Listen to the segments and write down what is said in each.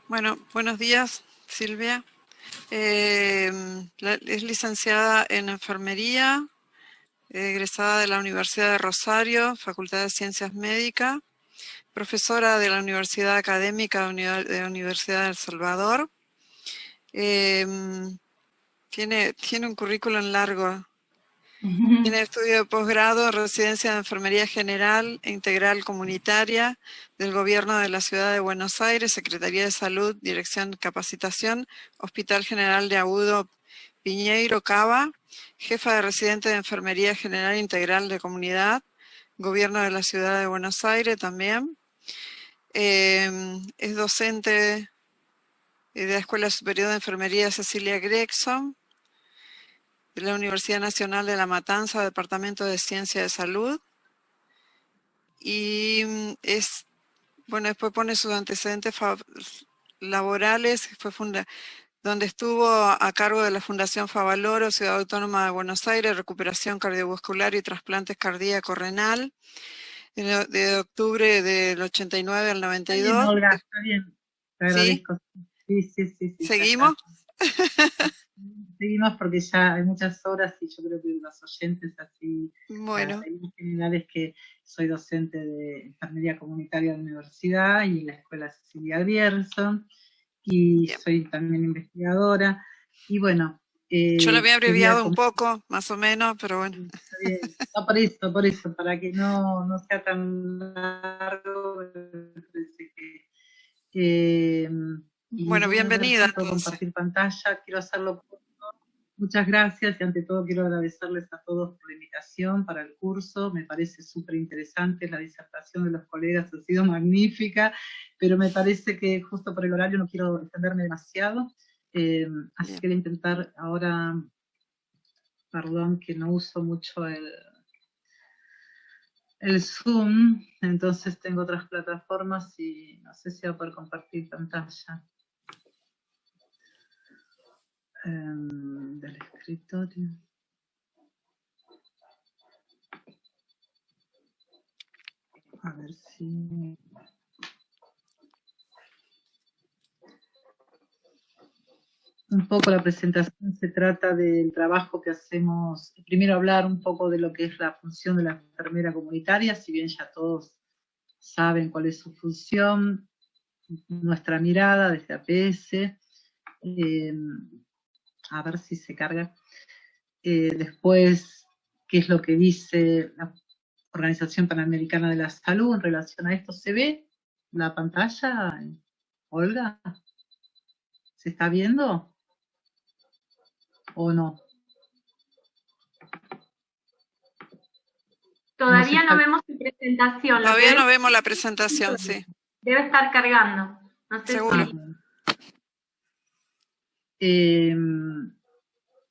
Bueno, buenos días, Silvia. Es licenciada en enfermería, egresada de la Universidad de Rosario, Facultad de Ciencias Médicas, profesora de la Universidad Académica de la Universidad de El Salvador. Tiene un currículum largo. Tiene estudio de posgrado, residencia de Enfermería General e Integral Comunitaria del Gobierno de la Ciudad de Buenos Aires, Secretaría de Salud, Dirección de Capacitación, Hospital General de Agudo Piñeiro Cava, jefa de residente de Enfermería General Integral de Comunidad, Gobierno de la Ciudad de Buenos Aires también. Es docente de la Escuela Superior de Enfermería Cecilia Gregson, de la Universidad Nacional de La Matanza, Departamento de Ciencia de Salud. Y después pone sus antecedentes laborales, donde estuvo a cargo de la Fundación Favaloro, Ciudad Autónoma de Buenos Aires, recuperación cardiovascular y trasplantes cardíaco-renal, de octubre del 89 al 92. Está bien, Olga, está bien. Te agradezco. Sí. ¿Seguimos? Seguimos porque ya hay muchas horas y yo creo que los oyentes así. Bueno. En general es que soy docente de enfermería comunitaria de la universidad y en la escuela Cecilia Grierson y Bien. soy también investigadora. Y bueno. Yo lo había abreviado un poco, más o menos, pero bueno. Está bien. No, por eso, para que no sea tan largo, me parece que... bueno, bienvenida. Puedo compartir pantalla, quiero hacerlo. Muchas gracias y ante todo quiero agradecerles a todos por la invitación para el curso. Me parece súper interesante, la disertación de los colegas ha sido magnífica, pero me parece que justo por el horario no quiero extenderme demasiado. Así que voy a intentar ahora, perdón que no uso mucho el Zoom, entonces tengo otras plataformas y no sé si voy a poder compartir pantalla. Del escritorio. A ver si... Un poco la presentación se trata del trabajo que hacemos. Primero hablar un poco de lo que es la función de la enfermera comunitaria, si bien ya todos saben cuál es su función, nuestra mirada desde APS, a ver si se carga. Después, qué es lo que dice la Organización Panamericana de la Salud en relación a esto. ¿Se ve la pantalla, Olga? ¿Se está viendo o no? Todavía no vemos su presentación. Todavía no vemos la presentación, sí. Debe estar cargando. No sé. Seguro.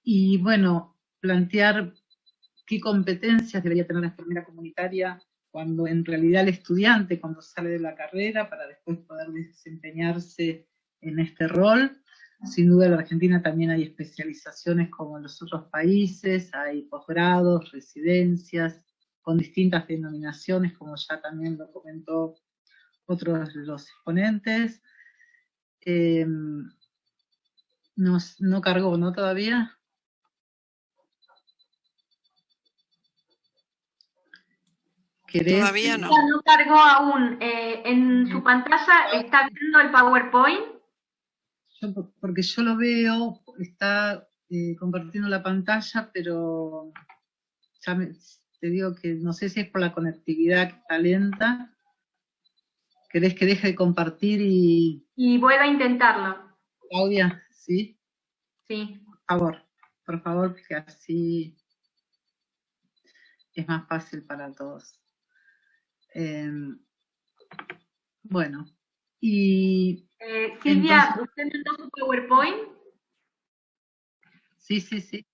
Y bueno, plantear qué competencias debería tener la enfermera comunitaria cuando en realidad el estudiante, cuando sale de la carrera, para después poder desempeñarse en este rol. Sin duda en la Argentina también hay especializaciones como en los otros países, hay posgrados, residencias, con distintas denominaciones, como ya también lo comentó otros de los exponentes. No cargó, ¿no? Todavía. Todavía no. No cargó aún. En su pantalla está viendo el PowerPoint. Porque yo lo veo, está compartiendo la pantalla, pero ya te digo que no sé si es por la conectividad que está lenta. ¿Querés que deje de compartir y vuelva a intentarlo? Claudia, ¿sí? Sí. Por favor, porque así es más fácil para todos. Bueno, y... Silvia, entonces, ¿usted mandó su PowerPoint? Sí.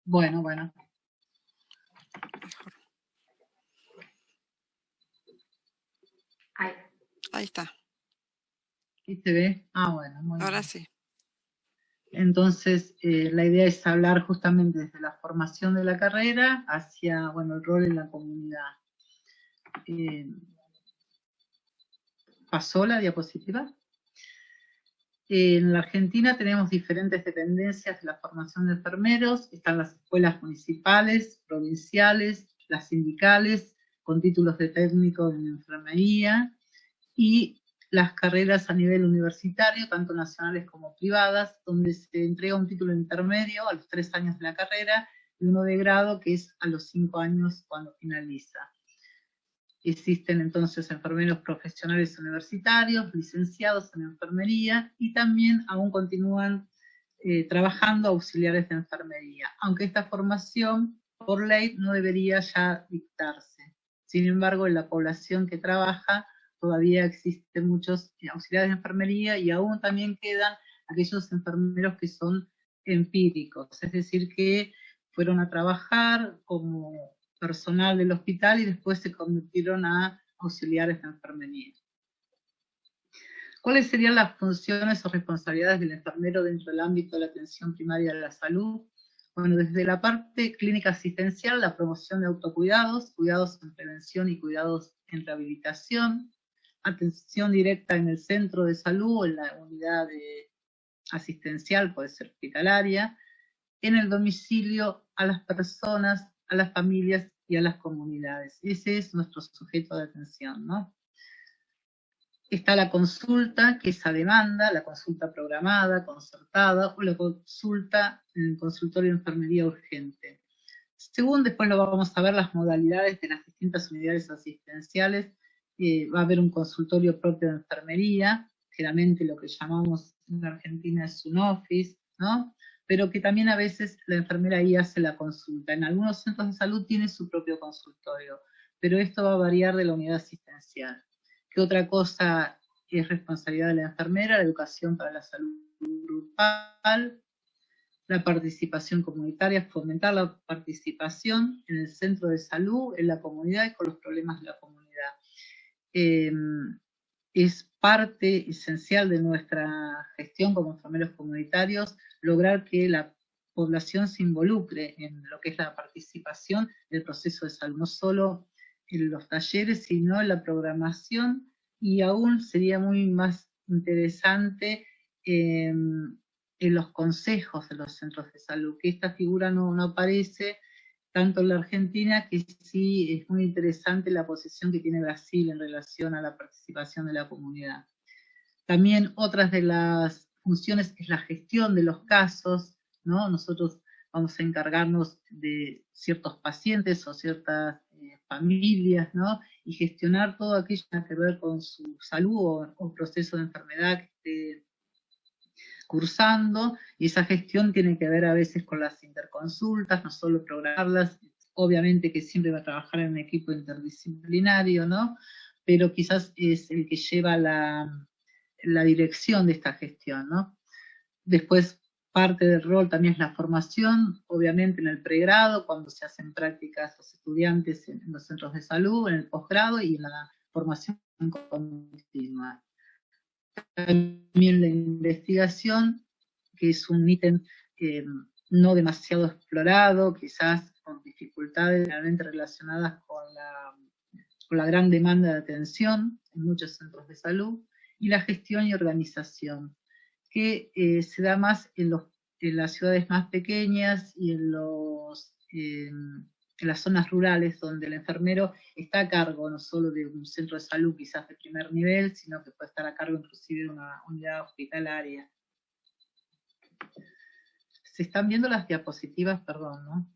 Bueno. Ahí está. ¿Y se ve? Bueno, muy bien. Ahora sí. Entonces, la idea es hablar justamente desde la formación de la carrera hacia, el rol en la comunidad. ¿Pasó la diapositiva? En la Argentina tenemos diferentes dependencias de la formación de enfermeros. Están las escuelas municipales, provinciales, las sindicales, con títulos de técnico en enfermería, y las carreras a nivel universitario, tanto nacionales como privadas, donde se entrega un título intermedio a los 3 años de la carrera y uno de grado, que es a los 5 años cuando finaliza. Existen entonces enfermeros profesionales universitarios, licenciados en enfermería, y también aún continúan trabajando auxiliares de enfermería, aunque esta formación por ley no debería ya dictarse. Sin embargo, en la población que trabaja todavía existen muchos auxiliares de enfermería, y aún también quedan aquellos enfermeros que son empíricos, es decir, que fueron a trabajar como personal del hospital y después se convirtieron a auxiliares de enfermería. ¿Cuáles serían las funciones o responsabilidades del enfermero dentro del ámbito de la atención primaria de la salud? Bueno, desde la parte clínica asistencial, la promoción de autocuidados, cuidados en prevención y cuidados en rehabilitación, atención directa en el centro de salud o en la unidad asistencial, puede ser hospitalaria, en el domicilio, a las personas, a las familias y a las comunidades. Ese es nuestro sujeto de atención, ¿no? Está la consulta, que es a demanda, la consulta programada, concertada, o la consulta en el consultorio de enfermería urgente. Según después lo vamos a ver, las modalidades de las distintas unidades asistenciales, va a haber un consultorio propio de enfermería, generalmente lo que llamamos en Argentina es un office, ¿no? Pero que también a veces la enfermera ahí hace la consulta. En algunos centros de salud tiene su propio consultorio, pero esto va a variar de la unidad asistencial. ¿Qué otra cosa es responsabilidad de la enfermera? La educación para la salud grupal, la participación comunitaria, fomentar la participación en el centro de salud, en la comunidad y con los problemas de la comunidad. Es parte esencial de nuestra gestión como enfermeros comunitarios lograr que la población se involucre en lo que es la participación del proceso de salud, no solo en los talleres, sino en la programación, y aún sería muy más interesante en los consejos de los centros de salud, que esta figura no aparece tanto en la Argentina, que sí es muy interesante la posición que tiene Brasil en relación a la participación de la comunidad. También otras de las funciones es la gestión de los casos, ¿no? Nosotros vamos a encargarnos de ciertos pacientes o ciertas familias, ¿no? Y gestionar todo aquello que tiene que ver con su salud o proceso de enfermedad que esté cursando, y esa gestión tiene que ver a veces con las interconsultas, no solo programarlas, obviamente que siempre va a trabajar en un equipo interdisciplinario, ¿no? Pero quizás es el que lleva la dirección de esta gestión, ¿no? Después, parte del rol también es la formación, obviamente en el pregrado, cuando se hacen prácticas los estudiantes en los centros de salud, en el posgrado y en la formación continua. También la investigación, que es un ítem no demasiado explorado, quizás con dificultades realmente relacionadas con la gran demanda de atención en muchos centros de salud, y la gestión y organización, que se da más en las ciudades más pequeñas y en las zonas rurales, donde el enfermero está a cargo no solo de un centro de salud quizás de primer nivel, sino que puede estar a cargo inclusive de una unidad hospitalaria. Se están viendo las diapositivas, perdón, ¿no?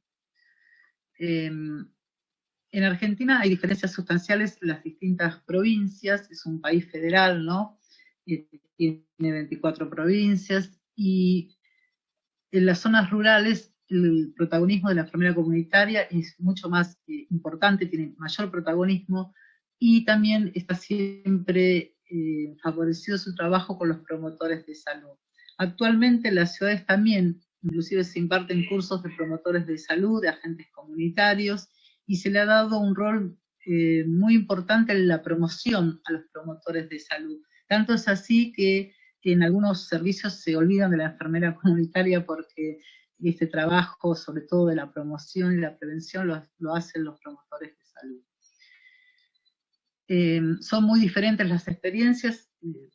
En Argentina hay diferencias sustanciales en las distintas provincias, es un país federal, ¿no? Tiene 24 provincias, y en las zonas rurales el protagonismo de la enfermera comunitaria es mucho más importante, tiene mayor protagonismo, y también está siempre favorecido su trabajo con los promotores de salud. Actualmente en las ciudades también, inclusive se imparten cursos de promotores de salud, de agentes comunitarios, y se le ha dado un rol muy importante en la promoción a los promotores de salud. Tanto es así que en algunos servicios se olvidan de la enfermera comunitaria porque este trabajo, sobre todo de la promoción y la prevención, lo hacen los promotores de salud. Son muy diferentes las experiencias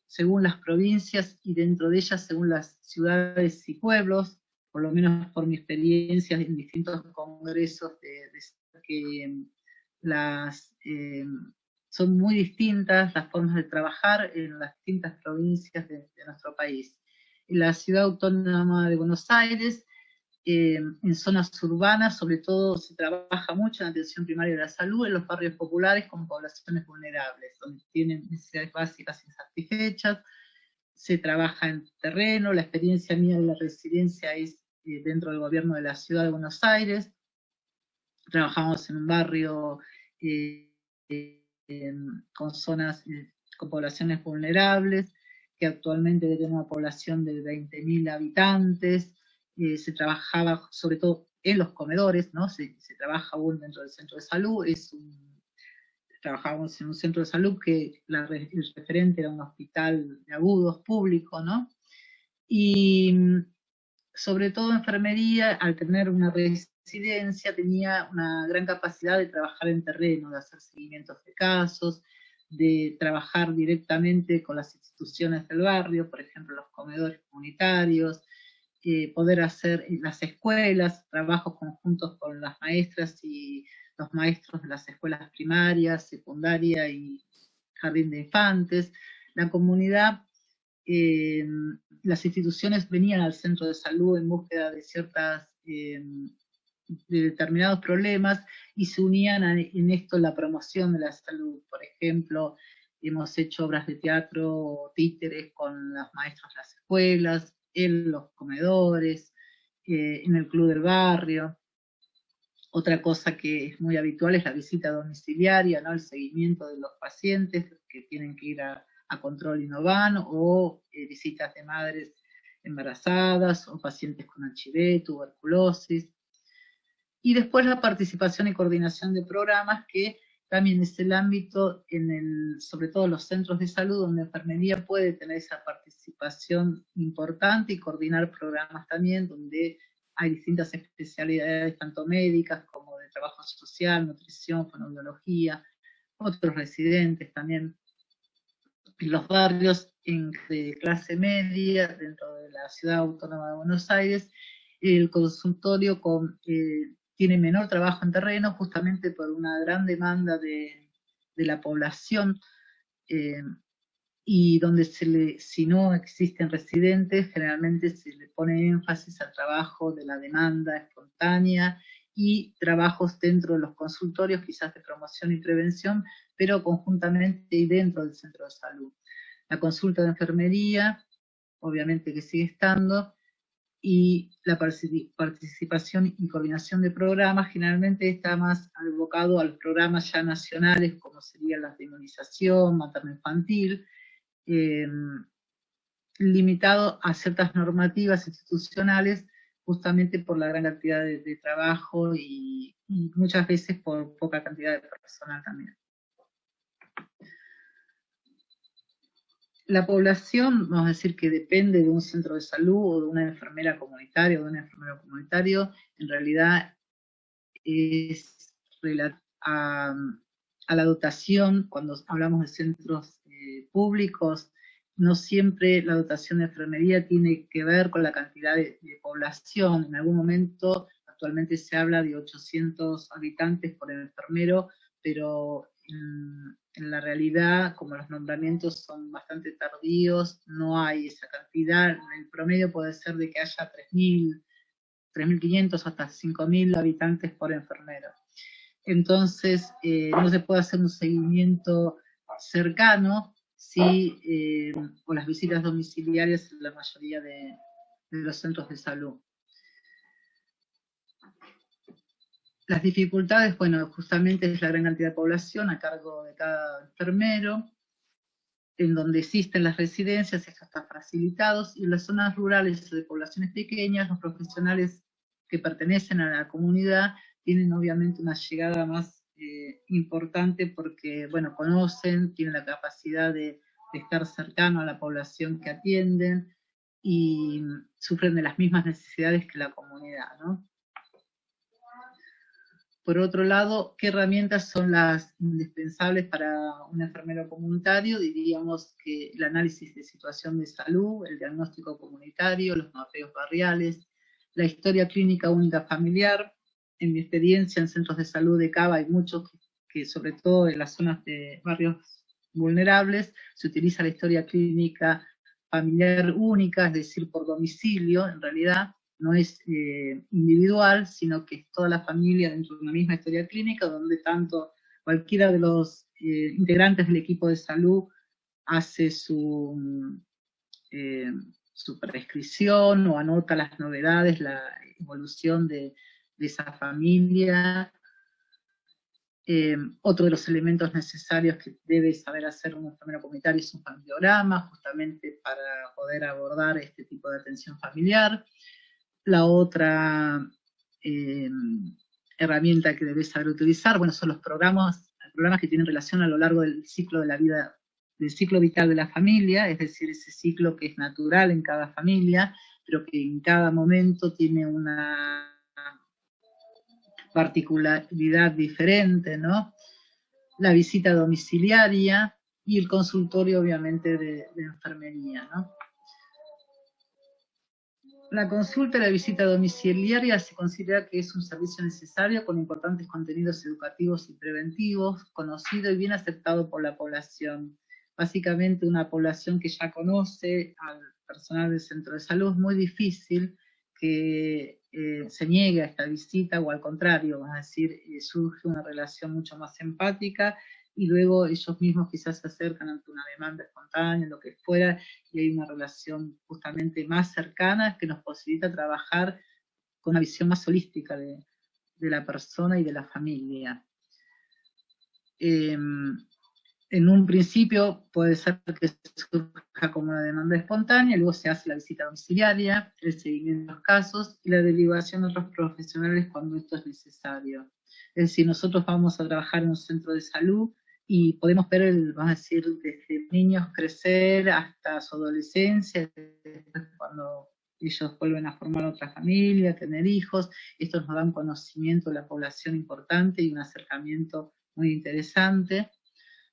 según las provincias y dentro de ellas según las ciudades y pueblos, por lo menos por mi experiencia en distintos congresos que son muy distintas las formas de trabajar en las distintas provincias de nuestro país. En la Ciudad Autónoma de Buenos Aires, en zonas urbanas, sobre todo se trabaja mucho en la atención primaria de la salud, en los barrios populares con poblaciones vulnerables, donde tienen necesidades básicas insatisfechas, se trabaja en terreno, la experiencia mía de la residencia es dentro del gobierno de la Ciudad de Buenos Aires, trabajamos en un barrio con zonas con poblaciones vulnerables, que actualmente tiene una población de 20.000 habitantes, se trabajaba sobre todo en los comedores, ¿no? Se trabaja aún dentro del centro de salud, trabajábamos en un centro de salud que el referente era un hospital de agudos público, ¿no? Y sobre todo enfermería, al tener una residencia, tenía una gran capacidad de trabajar en terreno, de hacer seguimientos de casos, de trabajar directamente con las instituciones del barrio, por ejemplo, los comedores comunitarios, poder hacer en las escuelas, trabajos conjuntos con las maestras y los maestros de las escuelas primarias, secundaria y jardín de infantes. La comunidad, las instituciones venían al centro de salud en búsqueda de de determinados problemas y se unían en esto la promoción de la salud. Por ejemplo, hemos hecho obras de teatro, títeres con las maestras de las escuelas, en los comedores, en el club del barrio. Otra cosa que es muy habitual es la visita domiciliaria, ¿no? El seguimiento de los pacientes que tienen que ir a control y no van, o visitas de madres embarazadas o pacientes con HIV, tuberculosis. Y después la participación y coordinación de programas, que también es el ámbito, sobre todo los centros de salud, donde enfermería puede tener esa participación importante y coordinar programas también, donde hay distintas especialidades, tanto médicas como de trabajo social, nutrición, fonoaudiología, otros residentes también. En los barrios de clase media, dentro de la Ciudad Autónoma de Buenos Aires, el consultorio tiene menor trabajo en terreno, justamente por una gran demanda de la población, y donde si no existen residentes, generalmente se le pone énfasis al trabajo de la demanda espontánea y trabajos dentro de los consultorios, quizás de promoción y prevención, pero conjuntamente y dentro del centro de salud. La consulta de enfermería, obviamente que sigue estando, y la participación y coordinación de programas generalmente está más abocado a los programas ya nacionales, como serían las de inmunización, materno-infantil, limitado a ciertas normativas institucionales, justamente por la gran cantidad de trabajo y muchas veces por poca cantidad de personal también. La población, vamos a decir que depende de un centro de salud o de una enfermera comunitaria o de un enfermero comunitario, en realidad es a la dotación, cuando hablamos de centros públicos, no siempre la dotación de enfermería tiene que ver con la cantidad de población. En algún momento, actualmente se habla de 800 habitantes por enfermero, pero en la realidad, como los nombramientos son bastante tardíos, no hay esa cantidad. El promedio puede ser de que haya 3.000, 3.500 hasta 5.000 habitantes por enfermero. Entonces, no se puede hacer un seguimiento cercano o las visitas domiciliarias en la mayoría de los centros de salud. Las dificultades, bueno, justamente es la gran cantidad de población a cargo de cada enfermero. En donde existen las residencias, esto está facilitado, y en las zonas rurales de poblaciones pequeñas, los profesionales que pertenecen a la comunidad tienen obviamente una llegada más importante porque, bueno, conocen, tienen la capacidad de estar cercano a la población que atienden y sufren de las mismas necesidades que la comunidad, ¿no? por otro lado, ¿qué herramientas son las indispensables para un enfermero comunitario? Diríamos que el análisis de situación de salud, el diagnóstico comunitario, los mapeos barriales, la historia clínica única familiar. En mi experiencia en centros de salud de Cava hay muchos que sobre todo en las zonas de barrios vulnerables, se utiliza la historia clínica familiar única, es decir, por domicilio, en realidad, no es individual, sino que es toda la familia dentro de una misma historia clínica, donde tanto cualquiera de los integrantes del equipo de salud hace su prescripción o anota las novedades, la evolución de esa familia. Otro de los elementos necesarios que debe saber hacer un enfermero comunitario es un familiograma, justamente para poder abordar este tipo de atención familiar. La otra herramienta que debe saber utilizar, bueno, son los programas que tienen relación a lo largo del ciclo de la vida, del ciclo vital de la familia, es decir, ese ciclo que es natural en cada familia, pero que en cada momento tiene una particularidad diferente, ¿no? La visita domiciliaria y el consultorio, obviamente, de enfermería, ¿no? La consulta y la visita domiciliaria se considera que es un servicio necesario con importantes contenidos educativos y preventivos, conocido y bien aceptado por la población. Básicamente una población que ya conoce al personal del centro de salud, es muy difícil que se niegue a esta visita, o al contrario, vamos a decir, surge una relación mucho más empática, y luego ellos mismos quizás se acercan ante una demanda espontánea, lo que fuera, y hay una relación justamente más cercana que nos posibilita trabajar con una visión más holística de la persona y de la familia. En un principio puede ser que surja como una demanda espontánea, luego se hace la visita domiciliaria, el seguimiento de los casos y la derivación a otros profesionales cuando esto es necesario. Es decir, nosotros vamos a trabajar en un centro de salud y podemos ver, vamos a decir, desde niños crecer hasta su adolescencia, después cuando ellos vuelven a formar otra familia, tener hijos. Esto nos da un conocimiento de la población importante y un acercamiento muy interesante.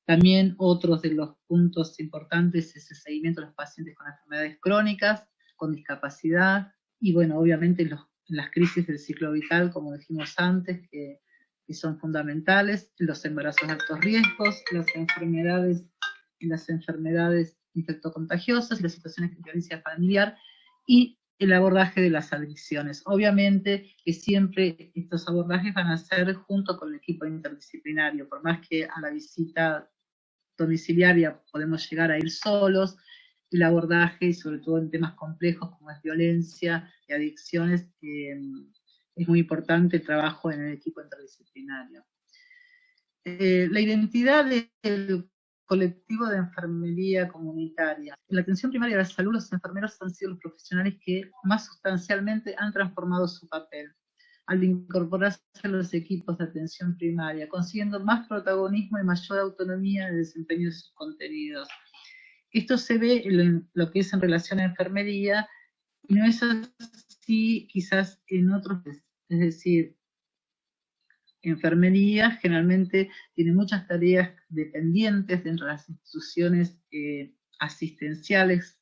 También otros de los puntos importantes es el seguimiento de los pacientes con enfermedades crónicas, con discapacidad, y bueno, obviamente las crisis del ciclo vital, como dijimos antes, que son fundamentales, los embarazos de altos riesgos, las enfermedades infectocontagiosas, las situaciones de violencia familiar, y el abordaje de las adicciones. Obviamente que siempre estos abordajes van a ser junto con el equipo interdisciplinario, por más que a la visita domiciliaria podemos llegar a ir solos, el abordaje, y sobre todo en temas complejos como es violencia y adicciones, es muy importante el trabajo en el equipo interdisciplinario. La identidad del colectivo de enfermería comunitaria. En la atención primaria de la salud, los enfermeros han sido los profesionales que más sustancialmente han transformado su papel al incorporarse a los equipos de atención primaria, consiguiendo más protagonismo y mayor autonomía en el desempeño de sus contenidos. Esto se ve en lo que es en relación a enfermería, y no es así quizás en otros, es decir, enfermería generalmente tiene muchas tareas dependientes dentro de las instituciones asistenciales,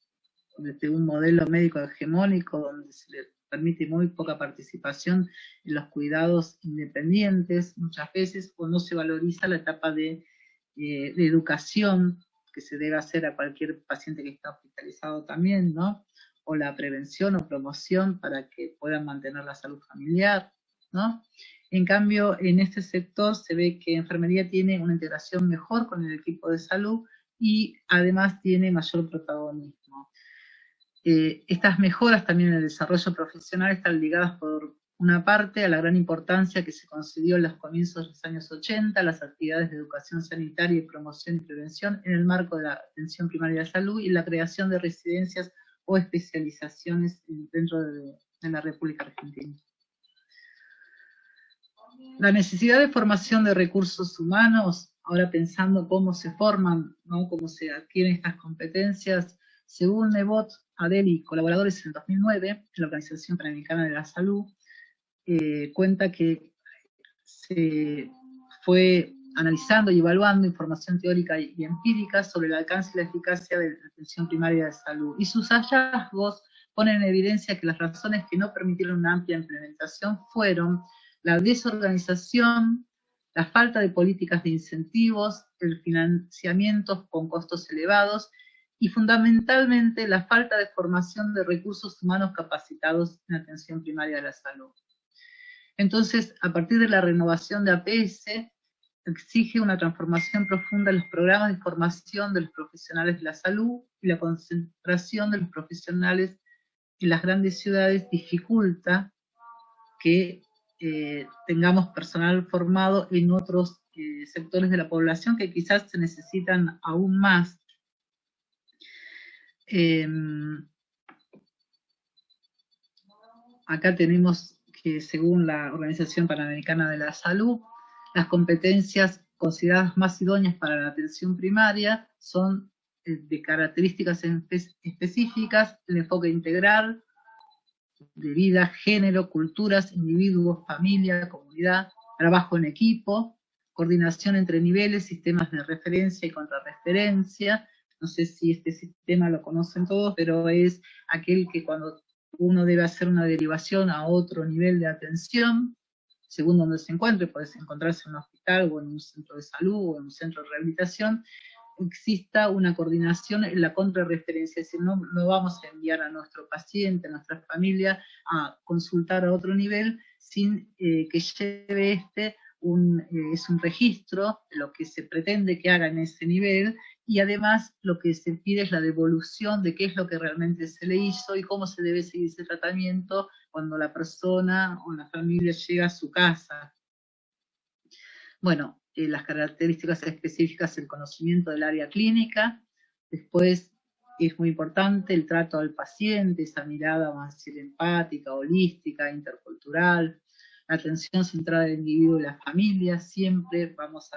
desde un modelo médico hegemónico donde se le permite muy poca participación en los cuidados independientes muchas veces, o no se valoriza la etapa de educación que se debe hacer a cualquier paciente que está hospitalizado también, ¿no? O la prevención o promoción para que puedan mantener la salud familiar, ¿no? En cambio, en este sector se ve que enfermería tiene una integración mejor con el equipo de salud y además tiene mayor protagonismo. Estas mejoras también en el desarrollo profesional están ligadas por una parte a la gran importancia que se concedió en los comienzos de los años 80 a las actividades de educación sanitaria y promoción y prevención en el marco de la atención primaria de salud y la creación de residencias o especializaciones dentro de la República Argentina. La necesidad de formación de recursos humanos, ahora pensando cómo se forman, ¿no? Cómo se adquieren estas competencias, según Nebot, Adel y colaboradores en 2009, la Organización Panamericana de la Salud cuenta que se fue analizando y evaluando información teórica y empírica sobre el alcance y la eficacia de la atención primaria de salud. Y sus hallazgos ponen en evidencia que las razones que no permitieron una amplia implementación fueron la desorganización, la falta de políticas de incentivos, el financiamiento con costos elevados y fundamentalmente la falta de formación de recursos humanos capacitados en atención primaria de la salud. Entonces, a partir de la renovación de APS, exige una transformación profunda en los programas de formación de los profesionales de la salud, y la concentración de los profesionales en las grandes ciudades dificulta que tengamos personal formado en otros sectores de la población que quizás se necesitan aún más. Acá tenemos que, según la Organización Panamericana de la Salud, las competencias consideradas más idóneas para la atención primaria son de características específicas, el enfoque integral, de vida, género, culturas, individuos, familia, comunidad, trabajo en equipo, coordinación entre niveles, sistemas de referencia y contrarreferencia. No sé si este sistema lo conocen todos, pero es aquel que cuando uno debe hacer una derivación a otro nivel de atención, según donde se encuentre, puede encontrarse en un hospital o en un centro de salud o en un centro de rehabilitación, exista una coordinación en la contrarreferencia, es decir, no vamos a enviar a nuestro paciente, a nuestra familia, a consultar a otro nivel sin que lleve es un registro de lo que se pretende que haga en ese nivel, y además lo que se pide es la devolución de qué es lo que realmente se le hizo y cómo se debe seguir ese tratamiento cuando la persona o la familia llega a su casa. Bueno, las características específicas, el conocimiento del área clínica, después es muy importante el trato al paciente, esa mirada más empática, holística, intercultural, la atención centrada en el individuo y la familia, siempre vamos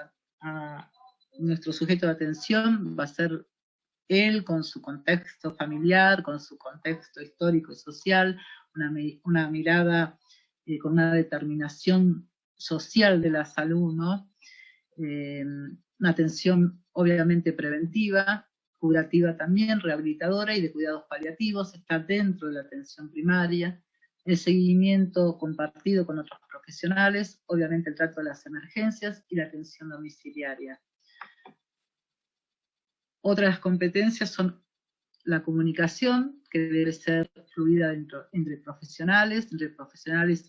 nuestro sujeto de atención va a ser él con su contexto familiar, con su contexto histórico y social, una mirada con una determinación social de la salud, ¿no? Una atención obviamente preventiva, curativa también, rehabilitadora y de cuidados paliativos, está dentro de la atención primaria, el seguimiento compartido con otros profesionales, obviamente el trato de las emergencias y la atención domiciliaria. Otras competencias son la comunicación, que debe ser fluida entre profesionales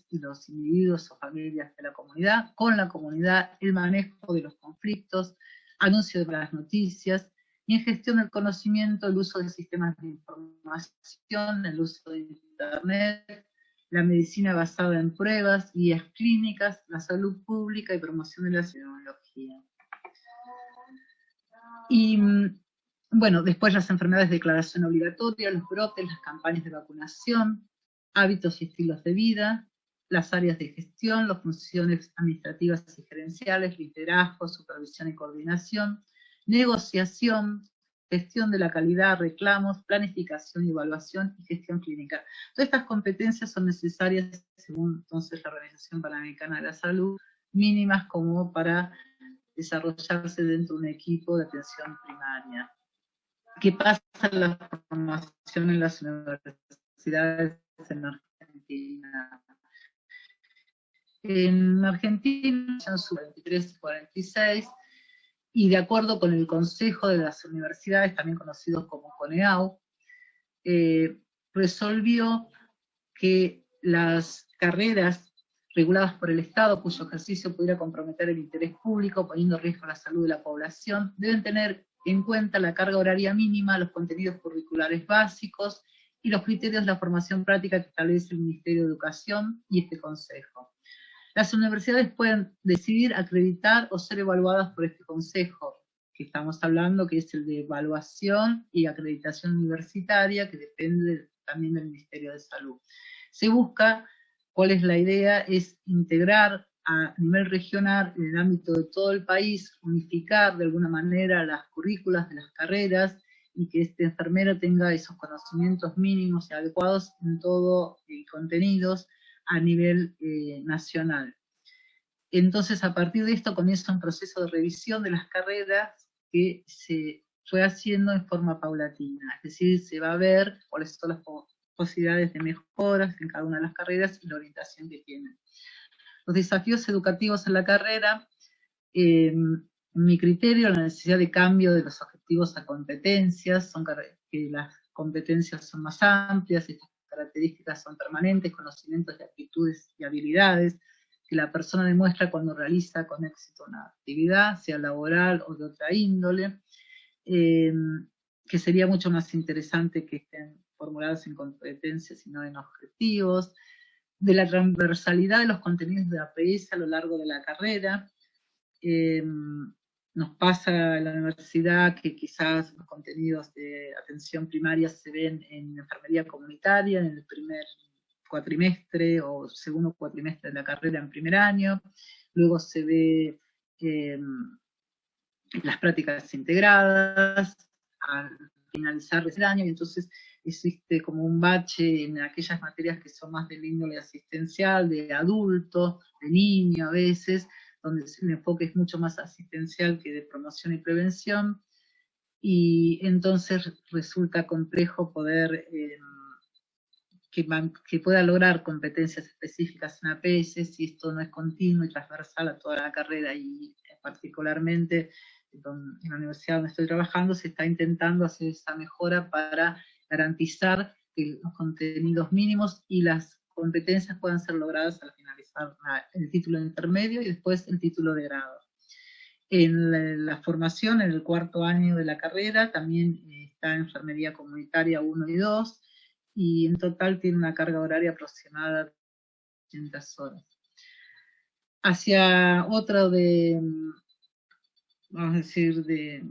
y los individuos o familias de la comunidad, con la comunidad, el manejo de los conflictos, anuncio de las noticias, y en gestión del conocimiento, el uso de sistemas de información, el uso de Internet, la medicina basada en pruebas, guías clínicas, la salud pública y promoción de la tecnología. Y bueno, después las enfermedades de declaración obligatoria, los brotes, las campañas de vacunación, hábitos y estilos de vida, las áreas de gestión, las funciones administrativas y gerenciales, liderazgo, supervisión y coordinación, negociación, gestión de la calidad, reclamos, planificación y evaluación y gestión clínica. Todas estas competencias son necesarias, según entonces la Organización Panamericana de la Salud, mínimas como para desarrollarse dentro de un equipo de atención primaria. ¿Qué pasa en la formación en las universidades en Argentina? En Argentina son sus 43 y 46, y de acuerdo con el Consejo de las Universidades, también conocidos como CONEAU, resolvió que las carreras reguladas por el Estado, cuyo ejercicio pudiera comprometer el interés público, poniendo en riesgo la salud de la población, deben tener en cuenta la carga horaria mínima, los contenidos curriculares básicos y los criterios de la formación práctica que establece el Ministerio de Educación y este Consejo. Las universidades pueden decidir acreditar o ser evaluadas por este Consejo, que estamos hablando, que es el de evaluación y acreditación universitaria, que depende también del Ministerio de Salud. Se busca, ¿cuál es la idea? Es integrar a nivel regional, en el ámbito de todo el país, unificar de alguna manera las currículas de las carreras y que este enfermero tenga esos conocimientos mínimos y adecuados en todo contenidos a nivel nacional. Entonces, a partir de esto comienza un proceso de revisión de las carreras que se fue haciendo en forma paulatina, es decir, se va a ver cuáles son las posibilidades de mejoras en cada una de las carreras y la orientación que tienen. Los desafíos educativos en la carrera, en mi criterio, la necesidad de cambio de los objetivos a competencias, que las competencias son más amplias, estas características son permanentes, conocimientos de aptitudes y habilidades, que la persona demuestra cuando realiza con éxito una actividad, sea laboral o de otra índole, que sería mucho más interesante que estén formuladas en competencias y no en objetivos, de la transversalidad de los contenidos de APS a lo largo de la carrera. Nos pasa en la universidad que quizás los contenidos de atención primaria se ven en enfermería comunitaria en el primer cuatrimestre o segundo cuatrimestre de la carrera en primer año, luego se ve las prácticas integradas al finalizar el año, y entonces existe como un bache en aquellas materias que son más del índole asistencial, de adulto, de niño a veces, donde el enfoque es mucho más asistencial que de promoción y prevención, y entonces resulta complejo poder que pueda lograr competencias específicas en APS si esto no es continuo y transversal a toda la carrera, y particularmente en la universidad donde estoy trabajando se está intentando hacer esa mejora para garantizar que los contenidos mínimos y las competencias puedan ser logradas al finalizar el título intermedio y después el título de grado. En la formación, en el cuarto año de la carrera, también está enfermería comunitaria 1 y 2, y en total tiene una carga horaria aproximada de 800 horas. Hacia otro vamos a decir, de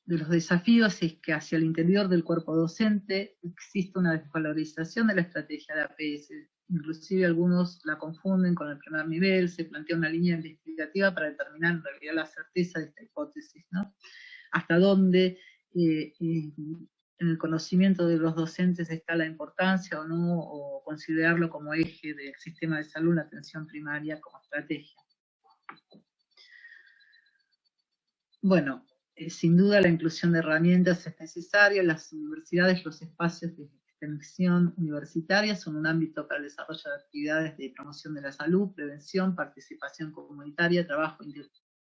los desafíos es que hacia el interior del cuerpo docente existe una desvalorización de la estrategia de APS, inclusive algunos la confunden con el primer nivel, se plantea una línea investigativa para determinar en realidad la certeza de esta hipótesis, ¿no? Hasta dónde en el conocimiento de los docentes está la importancia o no, o considerarlo como eje del sistema de salud, la atención primaria como estrategia. Bueno, sin duda la inclusión de herramientas es necesaria. Las universidades, los espacios de extensión universitaria son un ámbito para el desarrollo de actividades de promoción de la salud, prevención, participación comunitaria, trabajo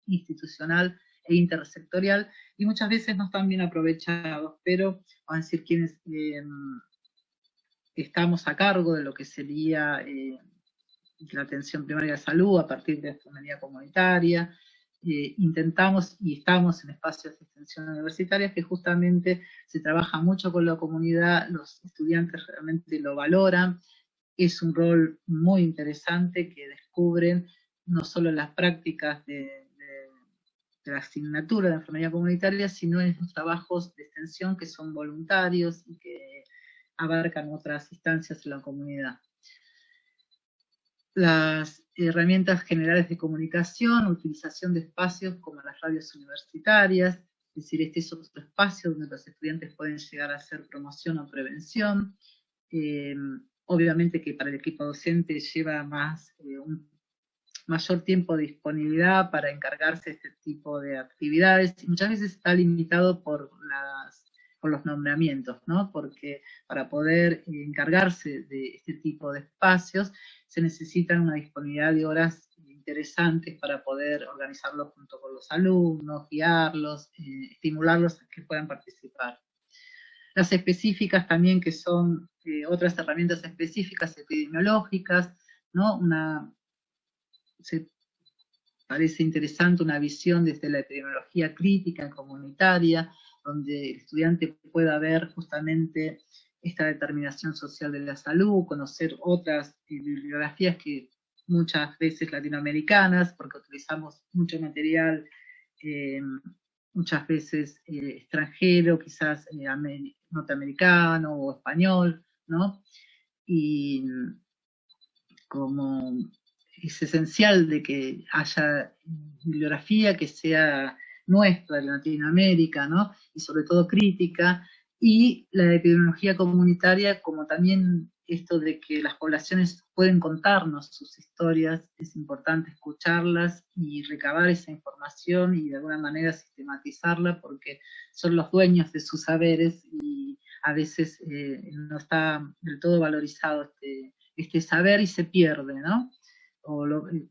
institucional e intersectorial, y muchas veces no están bien aprovechados, pero vamos a decir quienes estamos a cargo de lo que sería la atención primaria de salud a partir de la enfermería comunitaria, intentamos y estamos en espacios de extensión universitaria que justamente se trabaja mucho con la comunidad, los estudiantes realmente lo valoran, es un rol muy interesante que descubren no solo las prácticas de la asignatura de enfermería comunitaria, sino en los trabajos de extensión que son voluntarios y que abarcan otras instancias en la comunidad. Las herramientas generales de comunicación, utilización de espacios como las radios universitarias, es decir, este es otro espacio donde los estudiantes pueden llegar a hacer promoción o prevención. Obviamente que para el equipo docente lleva un mayor tiempo de disponibilidad para encargarse de este tipo de actividades, y muchas veces está limitado por los nombramientos, ¿no? Porque para poder encargarse de este tipo de espacios se necesitan una disponibilidad de horas interesantes para poder organizarlos junto con los alumnos, guiarlos, estimularlos a que puedan participar. Las específicas también, que son otras herramientas específicas epidemiológicas, ¿no? Se parece interesante una visión desde la epidemiología crítica comunitaria, donde el estudiante pueda ver justamente esta determinación social de la salud, conocer otras bibliografías que muchas veces latinoamericanas, porque utilizamos mucho material muchas veces extranjero, quizás norteamericano o español, ¿no? Y como es esencial de que haya bibliografía que sea nuestra, de Latinoamérica, ¿no? Y sobre todo crítica, y la epidemiología comunitaria como también esto de que las poblaciones pueden contarnos sus historias, es importante escucharlas y recabar esa información y de alguna manera sistematizarla, porque son los dueños de sus saberes y a veces no está del todo valorizado este saber y se pierde, ¿no?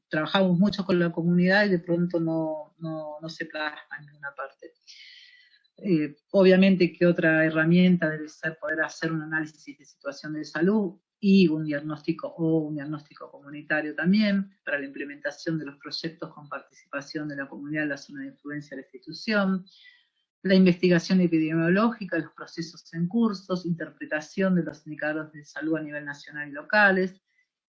Trabajamos mucho con la comunidad y de pronto no se plasma en ninguna parte. Obviamente que otra herramienta debe ser poder hacer un análisis de situación de salud y un diagnóstico comunitario también para la implementación de los proyectos con participación de la comunidad en la zona de influencia de la institución, la investigación epidemiológica, los procesos en cursos, interpretación de los indicadores de salud a nivel nacional y locales,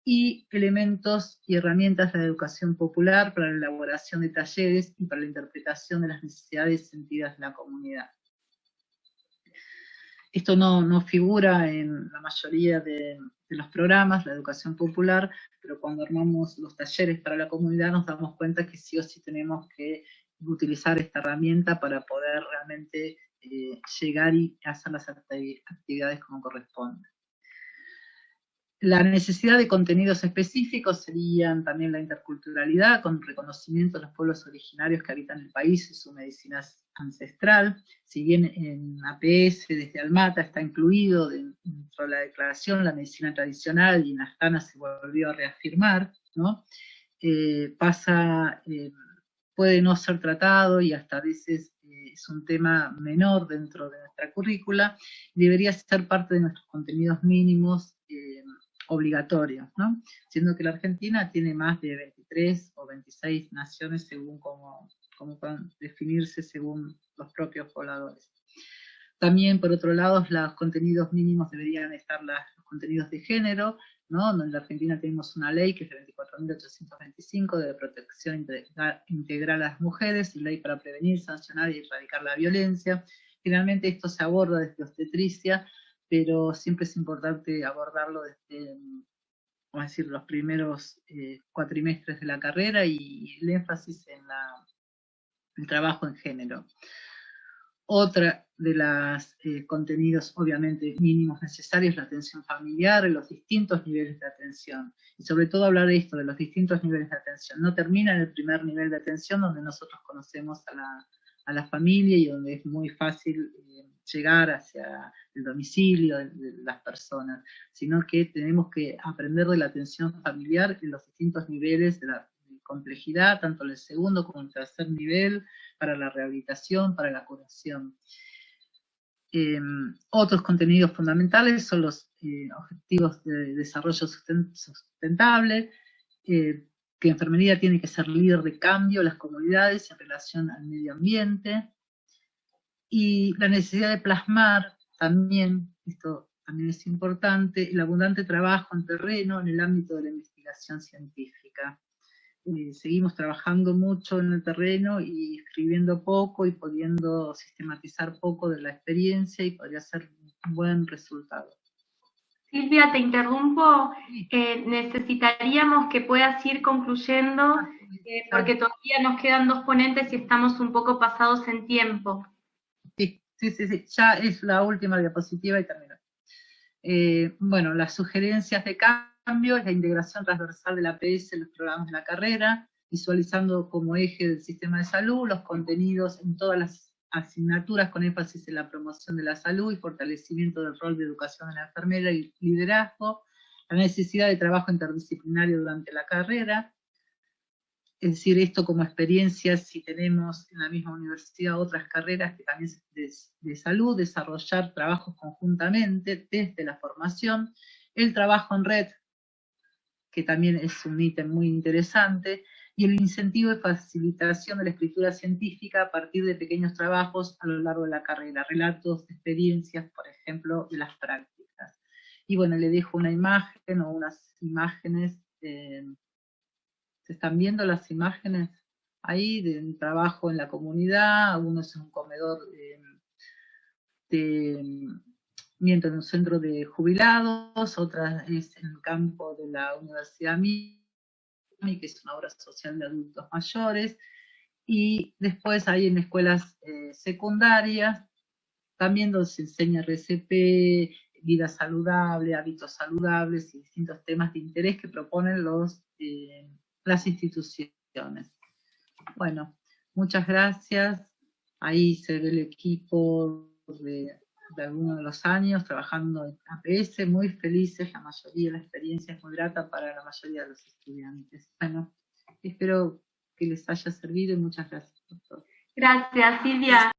y elementos y herramientas de la educación popular para la elaboración de talleres y para la interpretación de las necesidades sentidas de la comunidad. Esto no figura en la mayoría de los programas, la educación popular, pero cuando armamos los talleres para la comunidad nos damos cuenta que sí o sí tenemos que utilizar esta herramienta para poder realmente llegar y hacer las actividades como corresponde. La necesidad de contenidos específicos serían también la interculturalidad, con reconocimiento de los pueblos originarios que habitan el país y su medicina ancestral. Si bien en APS desde Almata está incluido dentro de la declaración la medicina tradicional y en Astana se volvió a reafirmar, ¿no? Puede no ser tratado y hasta a veces es un tema menor dentro de nuestra currícula, debería ser parte de nuestros contenidos mínimos obligatorios, ¿no? Siendo que la Argentina tiene más de 23 o 26 naciones según cómo puedan definirse según los propios pobladores. También, por otro lado, los contenidos mínimos deberían estar los contenidos de género, ¿no? En la Argentina tenemos una ley que es de 24.825 de protección integral a las mujeres y ley para prevenir, sancionar y erradicar la violencia. Generalmente esto se aborda desde obstetricia, pero siempre es importante abordarlo desde, vamos a decir, los primeros cuatrimestres de la carrera y el énfasis en el trabajo en género. Otra de los contenidos obviamente mínimos necesarios es la atención familiar, los distintos niveles de atención. Y sobre todo hablar de esto, de los distintos niveles de atención. No termina en el primer nivel de atención donde nosotros conocemos a la familia y donde es muy fácil llegar hacia el domicilio de las personas, sino que tenemos que aprender de la atención familiar en los distintos niveles de la complejidad, tanto en el segundo como en el tercer nivel, para la rehabilitación, para la curación. Otros contenidos fundamentales son los objetivos de desarrollo sustentable, que enfermería tiene que ser líder de cambio en las comunidades en relación al medio ambiente, y la necesidad de plasmar también, esto también es importante, el abundante trabajo en terreno en el ámbito de la investigación científica. Seguimos trabajando mucho en el terreno y escribiendo poco y pudiendo sistematizar poco de la experiencia y podría ser un buen resultado. Silvia, te interrumpo, necesitaríamos que puedas ir concluyendo, porque todavía nos quedan 2 ponentes y estamos un poco pasados en tiempo. Sí, ya es la última diapositiva y termino. Bueno, las sugerencias de cambio es la integración transversal de la APS en los programas de la carrera, visualizando como eje del sistema de salud los contenidos en todas las asignaturas con énfasis en la promoción de la salud y fortalecimiento del rol de educación de la enfermera y liderazgo, la necesidad de trabajo interdisciplinario durante la carrera, es decir, esto como experiencia, si tenemos en la misma universidad otras carreras que también de salud, desarrollar trabajos conjuntamente desde la formación, el trabajo en red, que también es un ítem muy interesante, y el incentivo de facilitación de la escritura científica a partir de pequeños trabajos a lo largo de la carrera, relatos, experiencias, por ejemplo, de las prácticas. Y bueno, le dejo una imagen o unas imágenes. ¿Se están viendo las imágenes ahí del trabajo en la comunidad? Uno es un comedor mientras en un centro de jubilados, otra es en el campo de la Universidad MIMI, que es una obra social de adultos mayores, y después hay en escuelas secundarias, también donde se enseña RCP, vida saludable, hábitos saludables y distintos temas de interés que proponen las instituciones. Bueno, muchas gracias. Ahí se ve el equipo de algunos de los años trabajando en APS, muy felices, la mayoría, la experiencia es muy grata para la mayoría de los estudiantes. Bueno, espero que les haya servido y muchas gracias por todo. Gracias, Silvia.